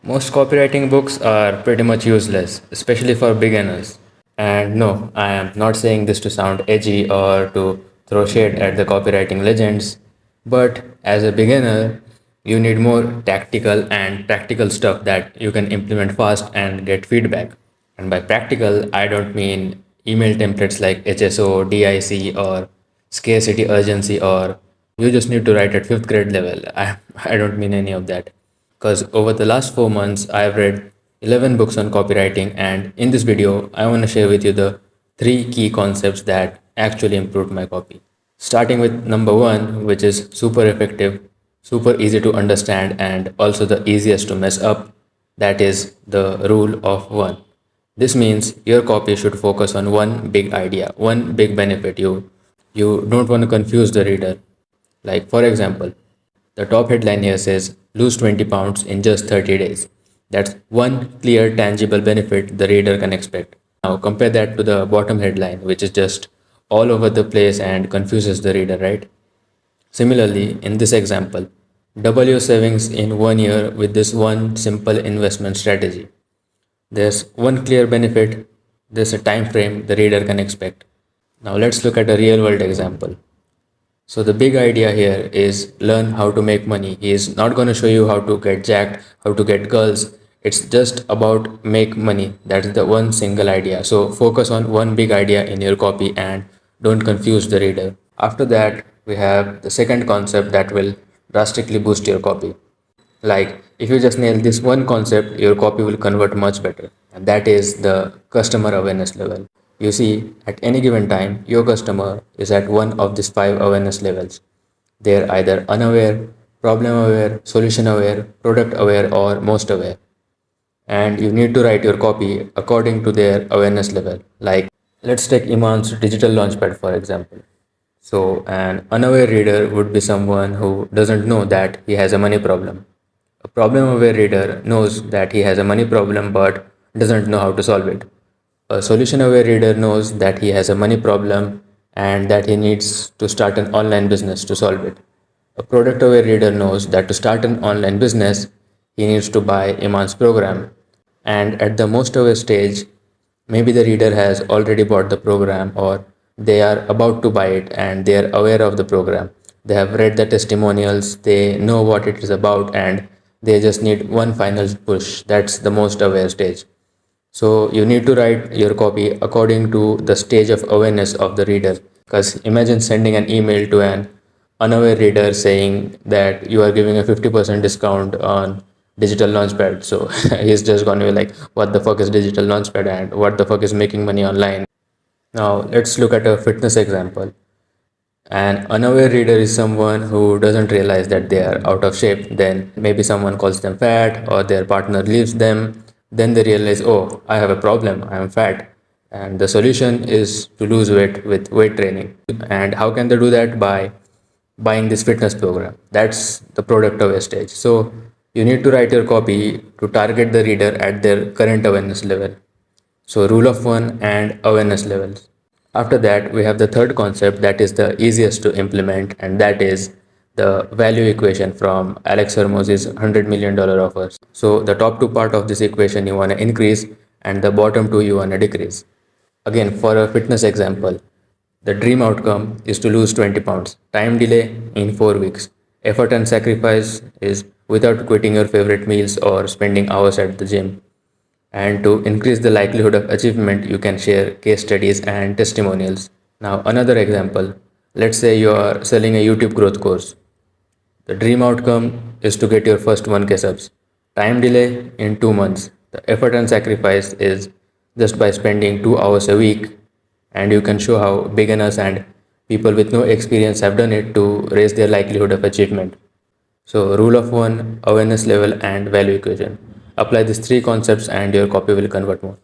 Most copywriting books are pretty much useless, especially for beginners. And no, I am not saying this to sound edgy or to throw shade at the copywriting legends, but as a beginner, you need more tactical and practical stuff that you can implement fast and get feedback. And by practical, I don't mean email templates like HSO, DIC, or scarcity urgency, or you just need to write at fifth grade level. I don't mean any of that. Because over the last 4 months, I have read 11 books on copywriting, and in this video, I want to share with you the three key concepts that actually improved my copy. Starting with number one, which is super effective, super easy to understand, and also the easiest to mess up. That is the rule of one. This means your copy should focus on one big idea, one big benefit. You don't want to confuse the reader. Like, for example, the top headline here says lose 20 pounds in just 30 days. That's one clear, tangible benefit the reader can expect. Now, compare that to the bottom headline, which is just all over the place and confuses the reader, right? Similarly, in this example, double your savings in 1 year with this one simple investment strategy. There's one clear benefit, there's a time frame the reader can expect. Now, let's look at a real world example. So the big idea here is learn how to make money. He is not going to show you how to get jacked, how to get girls. It's just about make money. That's the one single idea. So focus on one big idea in your copy and don't confuse the reader. After that, we have the second concept that will drastically boost your copy. Like if you just nail this one concept, your copy will convert much better. And that is the customer awareness level. You see, at any given time, your customer is at one of these five awareness levels. They're either unaware, problem aware, solution aware, product aware, or most aware. And you need to write your copy according to their awareness level. Like, let's take Iman's digital launchpad for example. So, an unaware reader would be someone who doesn't know that he has a money problem. A problem aware reader knows that he has a money problem but doesn't know how to solve it. A solution aware reader knows that he has a money problem and that he needs to start an online business to solve it. A product aware reader knows that to start an online business, he needs to buy Iman's program. And at the most aware stage, maybe the reader has already bought the program or they are about to buy it and they are aware of the program. They have read the testimonials, they know what it is about, and they just need one final push. That's the most aware stage. So you need to write your copy according to the stage of awareness of the reader. Because imagine sending an email to an unaware reader saying that you are giving a 50% discount on digital launchpad. So he's just going to be like, what the fuck is digital launchpad and what the fuck is making money online? Now let's look at a fitness example. An unaware reader is someone who doesn't realize that they are out of shape. Then maybe someone calls them fat or their partner leaves them. Then they realize, oh, I have a problem, I am fat. And the solution is to lose weight with weight training. And how can they do that? By buying this fitness program. That's the product aware stage. So you need to write your copy to target the reader at their current awareness level. So rule of one and awareness levels. After that, we have the third concept that is the easiest to implement, and that is the value equation from Alex Hormozzi's $100 million offers. So the top two part of this equation you want to increase and the bottom two you want to decrease. Again, for a fitness example, the dream outcome is to lose 20 pounds. Time delay in 4 weeks. Effort and sacrifice is without quitting your favorite meals or spending hours at the gym. And to increase the likelihood of achievement, you can share case studies and testimonials. Now, another example, let's say you are selling a YouTube growth course. The dream outcome is to get your first 1K subs. Time delay in 2 months. The effort and sacrifice is just by spending 2 hours a week, and you can show how beginners and people with no experience have done it to raise their likelihood of achievement. So, rule of one, awareness level, and value equation. Apply these three concepts, and your copy will convert more.